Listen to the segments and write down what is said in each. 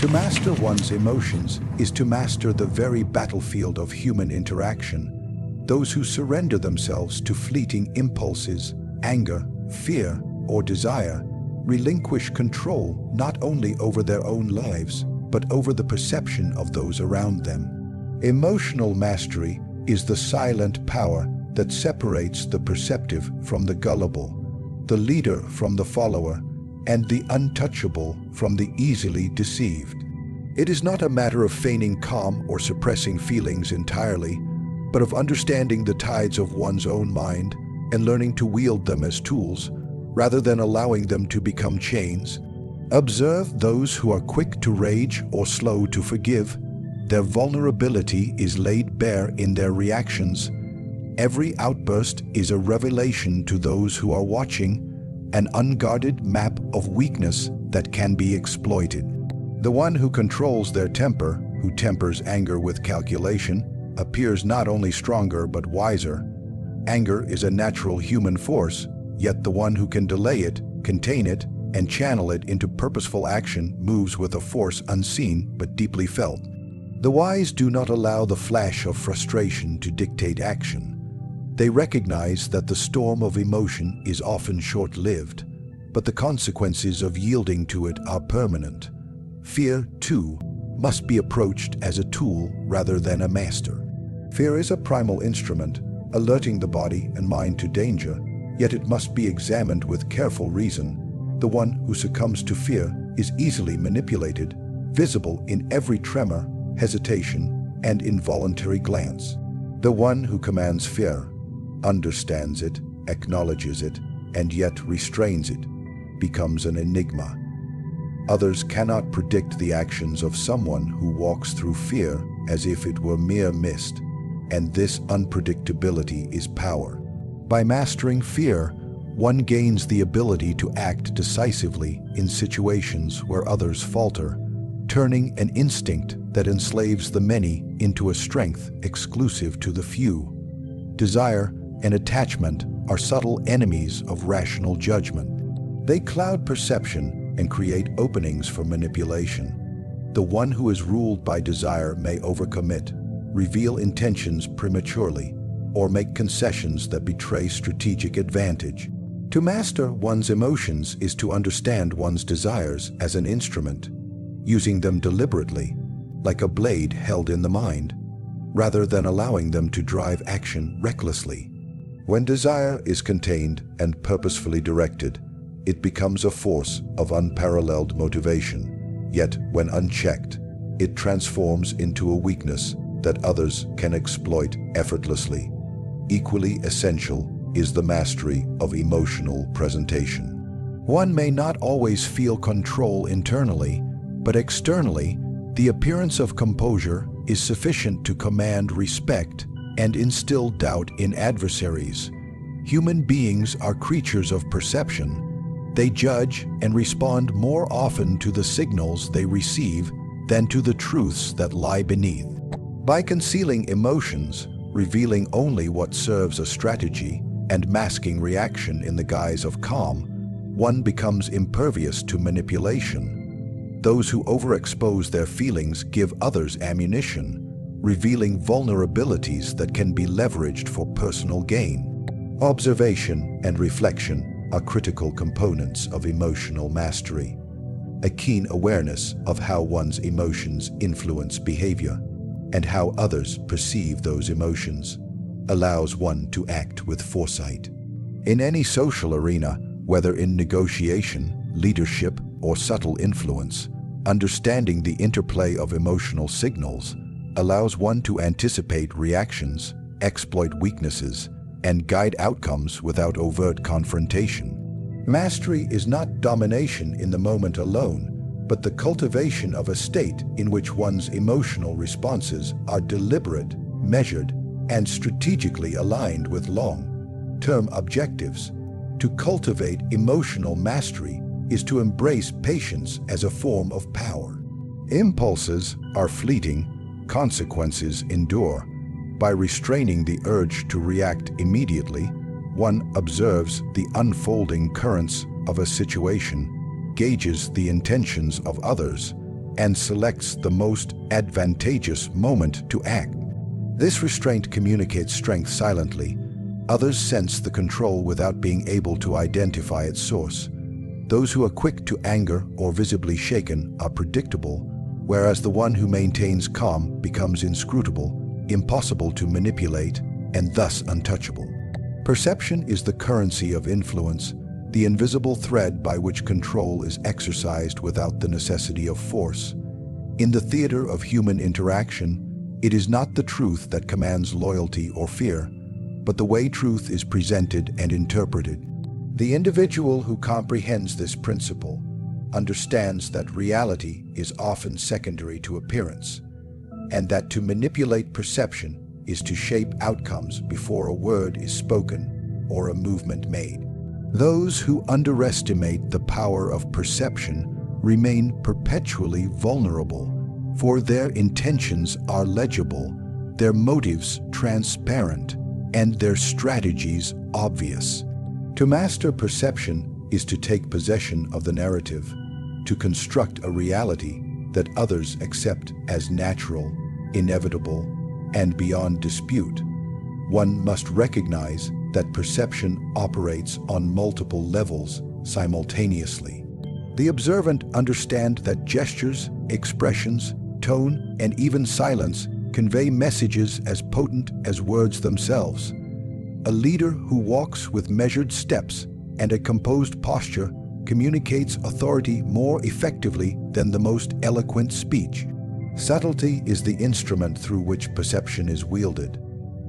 To master one's emotions is to master the very battlefield of human interaction. Those who surrender themselves to fleeting impulses, anger, fear, or desire, relinquish control not only over their own lives, but over the perception of those around them. Emotional mastery is the silent power that separates the perceptive from the gullible, the leader from the follower, and the untouchable from the easily deceived. It is not a matter of feigning calm or suppressing feelings entirely, but of understanding the tides of one's own mind and learning to wield them as tools, rather than allowing them to become chains. Observe those who are quick to rage or slow to forgive. Their vulnerability is laid bare in their reactions. Every outburst is a revelation to those who are watching, an unguarded map of weakness that can be exploited. The one who controls their temper, who tempers anger with calculation, appears not only stronger but wiser. Anger is a natural human force, yet the one who can delay it, contain it, and channel it into purposeful action moves with a force unseen but deeply felt. The wise do not allow the flash of frustration to dictate action. They recognize that the storm of emotion is often short-lived, but the consequences of yielding to it are permanent. Fear, too, must be approached as a tool rather than a master. Fear is a primal instrument, alerting the body and mind to danger, yet it must be examined with careful reason. The one who succumbs to fear is easily manipulated, visible in every tremor, hesitation, and involuntary glance. The one who commands fear, understands it, acknowledges it, and yet restrains it, becomes an enigma. Others cannot predict the actions of someone who walks through fear as if it were mere mist, and this unpredictability is power. By mastering fear, one gains the ability to act decisively in situations where others falter, turning an instinct that enslaves the many into a strength exclusive to the few. Desire and attachment are subtle enemies of rational judgment. They cloud perception and create openings for manipulation. The one who is ruled by desire may overcommit, reveal intentions prematurely, or make concessions that betray strategic advantage. To master one's emotions is to understand one's desires as an instrument, using them deliberately, like a blade held in the mind, rather than allowing them to drive action recklessly. When desire is contained and purposefully directed, it becomes a force of unparalleled motivation. Yet, when unchecked, it transforms into a weakness that others can exploit effortlessly. Equally essential is the mastery of emotional presentation. One may not always feel control internally, but externally, the appearance of composure is sufficient to command respect and instill doubt in adversaries. Human beings are creatures of perception. They judge and respond more often to the signals they receive than to the truths that lie beneath. By concealing emotions, revealing only what serves a strategy, and masking reaction in the guise of calm, one becomes impervious to manipulation. Those who overexpose their feelings give others ammunition, revealing vulnerabilities that can be leveraged for personal gain. Observation and reflection are critical components of emotional mastery. A keen awareness of how one's emotions influence behavior and how others perceive those emotions allows one to act with foresight. In any social arena, whether in negotiation, leadership, or subtle influence, understanding the interplay of emotional signals allows one to anticipate reactions, exploit weaknesses, and guide outcomes without overt confrontation. Mastery is not domination in the moment alone, but the cultivation of a state in which one's emotional responses are deliberate, measured, and strategically aligned with long-term objectives. To cultivate emotional mastery is to embrace patience as a form of power. Impulses are fleeting, consequences endure. By restraining the urge to react immediately, one observes the unfolding currents of a situation, gauges the intentions of others, and selects the most advantageous moment to act. This restraint communicates strength silently. Others sense the control without being able to identify its source. Those who are quick to anger or visibly shaken are predictable, whereas the one who maintains calm becomes inscrutable, impossible to manipulate, and thus untouchable. Perception is the currency of influence, the invisible thread by which control is exercised without the necessity of force. In the theater of human interaction, it is not the truth that commands loyalty or fear, but the way truth is presented and interpreted. The individual who comprehends this principle understands that reality is often secondary to appearance, and that to manipulate perception is to shape outcomes before a word is spoken or a movement made. Those who underestimate the power of perception remain perpetually vulnerable, for their intentions are legible, their motives transparent, and their strategies obvious. To master perception is to take possession of the narrative, to construct a reality that others accept as natural, inevitable, and beyond dispute. One must recognize that perception operates on multiple levels simultaneously. The observant understand that gestures, expressions, tone, and even silence convey messages as potent as words themselves. A leader who walks with measured steps and a composed posture communicates authority more effectively than the most eloquent speech. Subtlety is the instrument through which perception is wielded.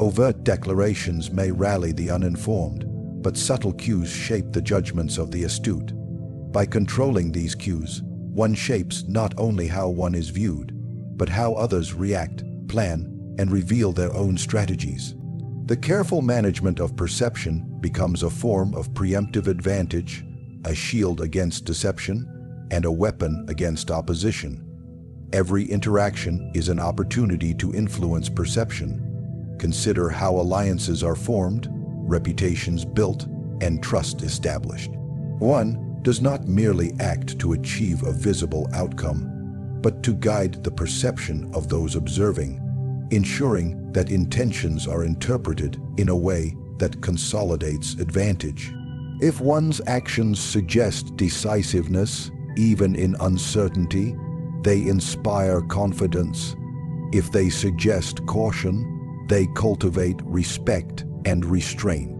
Overt declarations may rally the uninformed, but subtle cues shape the judgments of the astute. By controlling these cues, one shapes not only how one is viewed, but how others react, plan, and reveal their own strategies. The careful management of perception becomes a form of preemptive advantage, a shield against deception, and a weapon against opposition. Every interaction is an opportunity to influence perception. Consider how alliances are formed, reputations built, and trust established. One does not merely act to achieve a visible outcome, but to guide the perception of those observing, ensuring that intentions are interpreted in a way that consolidates advantage. If one's actions suggest decisiveness, even in uncertainty, they inspire confidence. If they suggest caution, they cultivate respect and restraint.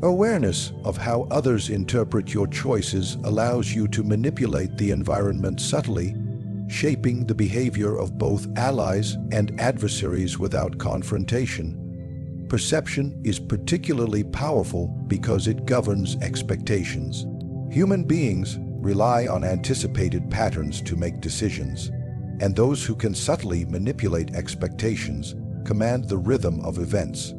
Awareness of how others interpret your choices allows you to manipulate the environment subtly, shaping the behavior of both allies and adversaries without confrontation. Perception is particularly powerful because it governs expectations. Human beings rely on anticipated patterns to make decisions, and those who can subtly manipulate expectations command the rhythm of events.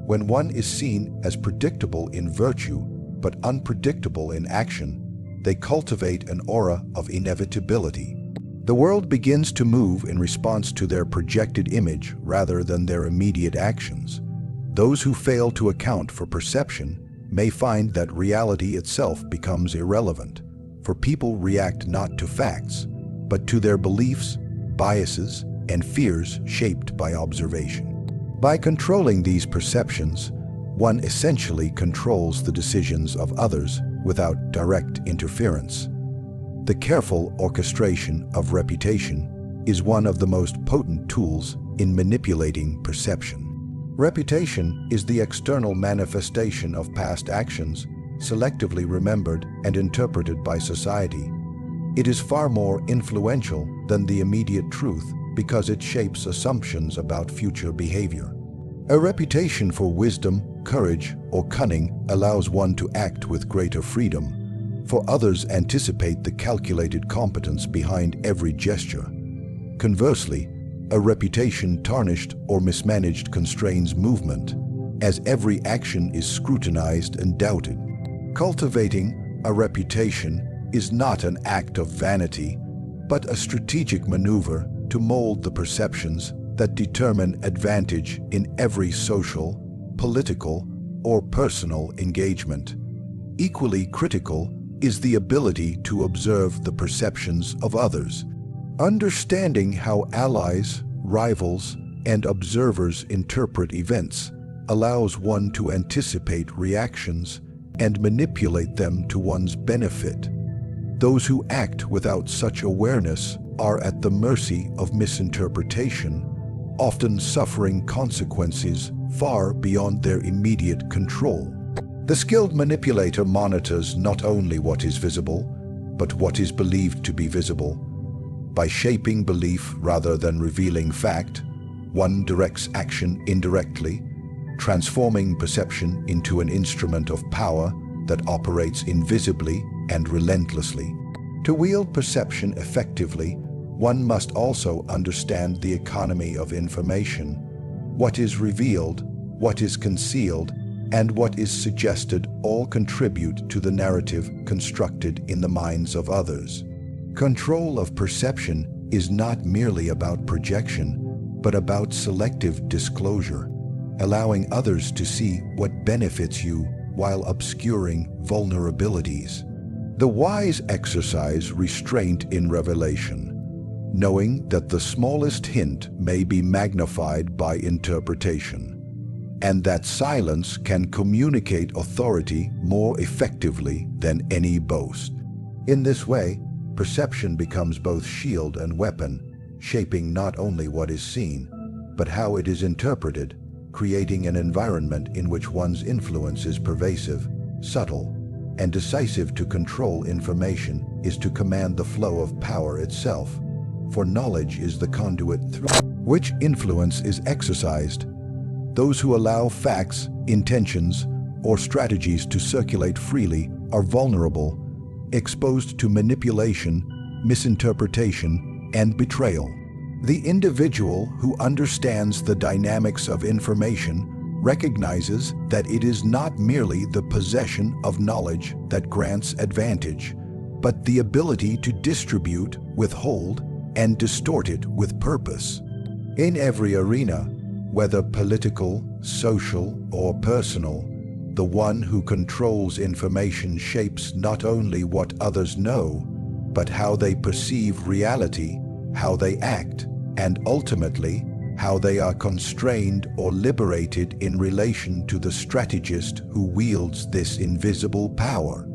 When one is seen as predictable in virtue but unpredictable in action, they cultivate an aura of inevitability. The world begins to move in response to their projected image rather than their immediate actions. Those who fail to account for perception may find that reality itself becomes irrelevant, for people react not to facts, but to their beliefs, biases, and fears shaped by observation. By controlling these perceptions, one essentially controls the decisions of others without direct interference. The careful orchestration of reputation is one of the most potent tools in manipulating perception. Reputation is the external manifestation of past actions, selectively remembered and interpreted by society. It is far more influential than the immediate truth because it shapes assumptions about future behavior. A reputation for wisdom, courage, or cunning allows one to act with greater freedom, for others anticipate the calculated competence behind every gesture. Conversely, a reputation tarnished or mismanaged constrains movement, as every action is scrutinized and doubted. Cultivating a reputation is not an act of vanity, but a strategic maneuver to mold the perceptions that determine advantage in every social, political, or personal engagement. Equally critical is the ability to observe the perceptions of others. Understanding how allies, rivals, and observers interpret events allows one to anticipate reactions and manipulate them to one's benefit. Those who act without such awareness are at the mercy of misinterpretation, often suffering consequences far beyond their immediate control. The skilled manipulator monitors not only what is visible, but what is believed to be visible. By shaping belief rather than revealing fact, one directs action indirectly, transforming perception into an instrument of power that operates invisibly and relentlessly. To wield perception effectively, one must also understand the economy of information. What is revealed, what is concealed, and what is suggested all contribute to the narrative constructed in the minds of others. Control of perception is not merely about projection, but about selective disclosure, allowing others to see what benefits you while obscuring vulnerabilities. The wise exercise restraint in revelation, knowing that the smallest hint may be magnified by interpretation, and that silence can communicate authority more effectively than any boast. In this way, perception becomes both shield and weapon, shaping not only what is seen, but how it is interpreted, creating an environment in which one's influence is pervasive, subtle, and decisive. To control information is to command the flow of power itself, for knowledge is the conduit through which influence is exercised. Those who allow facts, intentions, or strategies to circulate freely are vulnerable, exposed to manipulation, misinterpretation, and betrayal. The individual who understands the dynamics of information recognizes that it is not merely the possession of knowledge that grants advantage, but the ability to distribute, withhold, and distort it with purpose. In every arena, whether political, social, or personal, the one who controls information shapes not only what others know, but how they perceive reality, how they act, and ultimately, how they are constrained or liberated in relation to the strategist who wields this invisible power.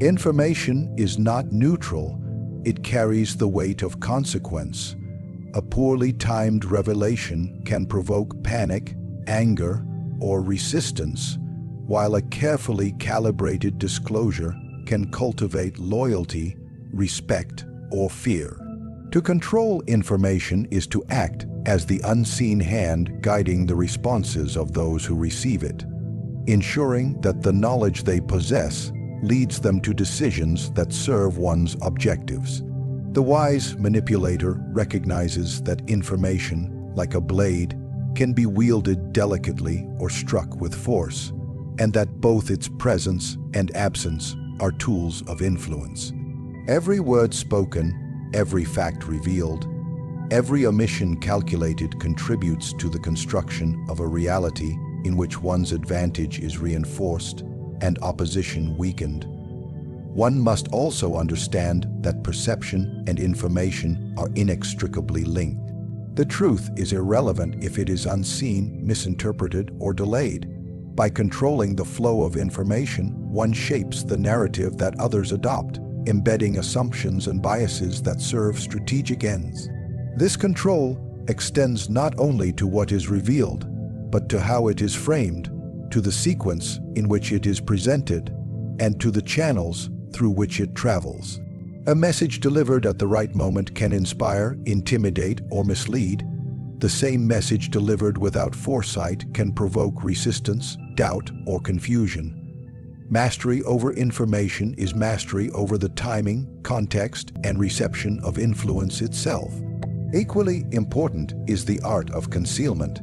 Information is not neutral, it carries the weight of consequence. A poorly timed revelation can provoke panic, anger, or resistance, while a carefully calibrated disclosure can cultivate loyalty, respect, or fear. To control information is to act as the unseen hand guiding the responses of those who receive it, ensuring that the knowledge they possess leads them to decisions that serve one's objectives. The wise manipulator recognizes that information, like a blade, can be wielded delicately or struck with force, and that both its presence and absence are tools of influence. Every word spoken, every fact revealed, every omission calculated contributes to the construction of a reality in which one's advantage is reinforced and opposition weakened. One must also understand that perception and information are inextricably linked. The truth is irrelevant if it is unseen, misinterpreted, or delayed. By controlling the flow of information, one shapes the narrative that others adopt, embedding assumptions and biases that serve strategic ends. This control extends not only to what is revealed, but to how it is framed, to the sequence in which it is presented, and to the channels through which it travels. A message delivered at the right moment can inspire, intimidate, or mislead. The same message delivered without foresight can provoke resistance, doubt, or confusion. Mastery over information is mastery over the timing, context, and reception of influence itself. Equally important is the art of concealment.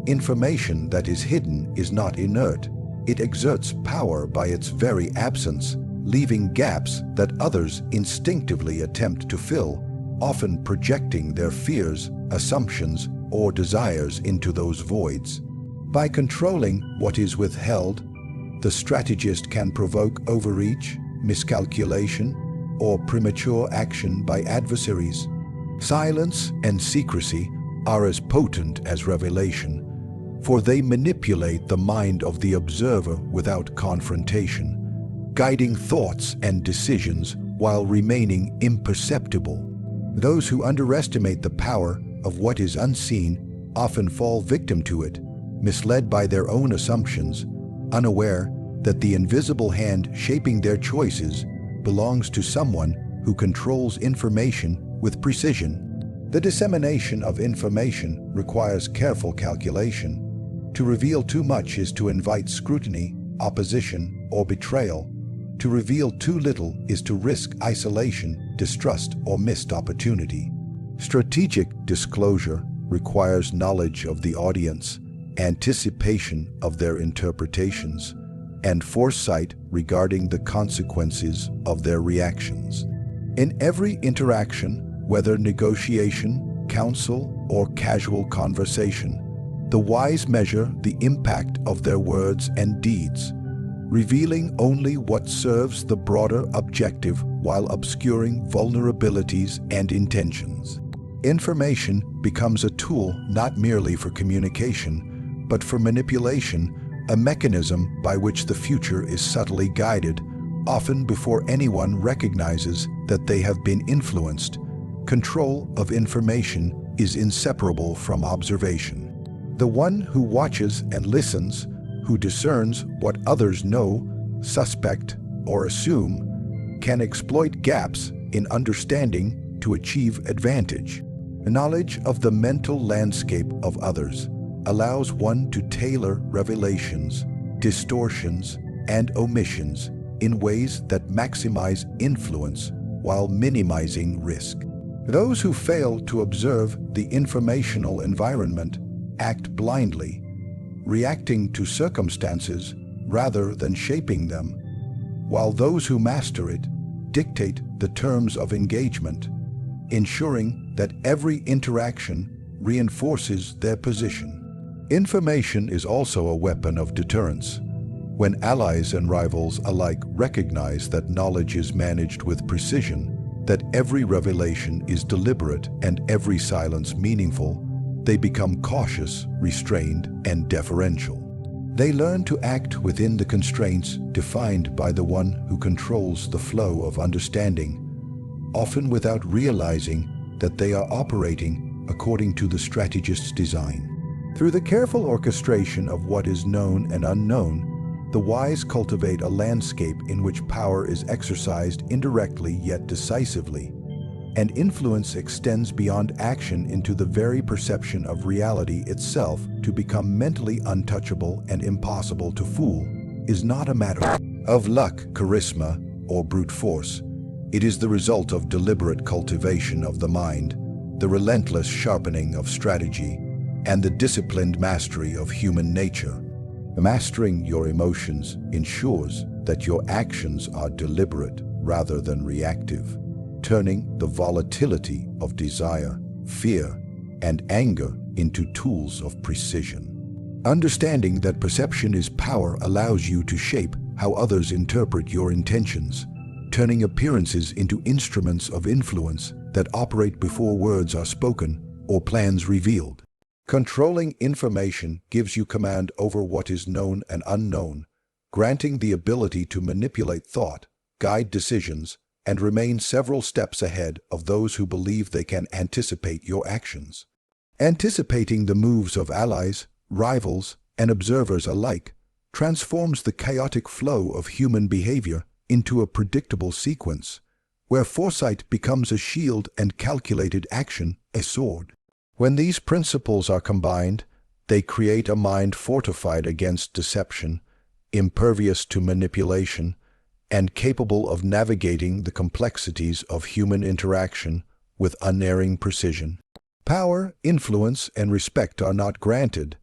Information that is hidden is not inert. It exerts power by its very absence, leaving gaps that others instinctively attempt to fill, often projecting their fears, assumptions, or desires into those voids. By controlling what is withheld, the strategist can provoke overreach, miscalculation, or premature action by adversaries. Silence and secrecy are as potent as revelation, for they manipulate the mind of the observer without confrontation, guiding thoughts and decisions while remaining imperceptible. Those who underestimate the power of what is unseen often fall victim to it, misled by their own assumptions, unaware that the invisible hand shaping their choices belongs to someone who controls information with precision. The dissemination of information requires careful calculation. To reveal too much is to invite scrutiny, opposition, or betrayal. To reveal too little is to risk isolation, distrust, or missed opportunity. Strategic disclosure requires knowledge of the audience, anticipation of their interpretations, and foresight regarding the consequences of their reactions. In every interaction, whether negotiation, counsel, or casual conversation, the wise measure the impact of their words and deeds, revealing only what serves the broader objective while obscuring vulnerabilities and intentions. Information becomes a tool not merely for communication, but for manipulation, a mechanism by which the future is subtly guided, often before anyone recognizes that they have been influenced. Control of information is inseparable from observation. The one who watches and listens, who discerns what others know, suspect, or assume, can exploit gaps in understanding to achieve advantage. Knowledge of the mental landscape of others allows one to tailor revelations, distortions, and omissions in ways that maximize influence while minimizing risk. Those who fail to observe the informational environment act blindly, reacting to circumstances rather than shaping them, while those who master it dictate the terms of engagement, ensuring that every interaction reinforces their position. Information is also a weapon of deterrence. When allies and rivals alike recognize that knowledge is managed with precision, that every revelation is deliberate and every silence meaningful, they become cautious, restrained, and deferential. They learn to act within the constraints defined by the one who controls the flow of understanding, often without realizing that they are operating according to the strategist's design. Through the careful orchestration of what is known and unknown, the wise cultivate a landscape in which power is exercised indirectly yet decisively, and influence extends beyond action into the very perception of reality itself. To become mentally untouchable and impossible to fool is not a matter of luck, charisma, or brute force. It is the result of deliberate cultivation of the mind, the relentless sharpening of strategy, and the disciplined mastery of human nature. Mastering your emotions ensures that your actions are deliberate rather than reactive, turning the volatility of desire, fear, and anger into tools of precision. Understanding that perception is power allows you to shape how others interpret your intentions, turning appearances into instruments of influence that operate before words are spoken or plans revealed. Controlling information gives you command over what is known and unknown, granting the ability to manipulate thought, guide decisions, and remain several steps ahead of those who believe they can anticipate your actions. Anticipating the moves of allies, rivals, and observers alike transforms the chaotic flow of human behavior into a predictable sequence, where foresight becomes a shield and calculated action a sword. When these principles are combined, they create a mind fortified against deception, impervious to manipulation, and capable of navigating the complexities of human interaction with unerring precision. Power, influence, and respect are not granted.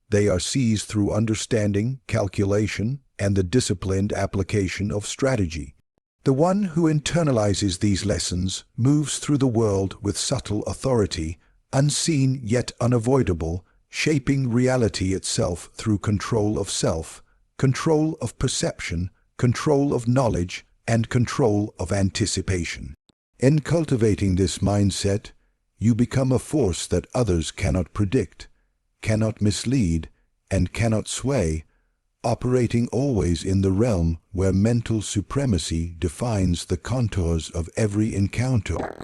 They are seized through understanding, calculation, and the disciplined application of strategy. The one who internalizes these lessons moves through the world with subtle authority, unseen yet unavoidable, shaping reality itself through control of self, control of perception, control of knowledge, and control of anticipation. In cultivating this mindset, you become a force that others cannot predict, cannot mislead, and cannot sway, operating always in the realm where mental supremacy defines the contours of every encounter.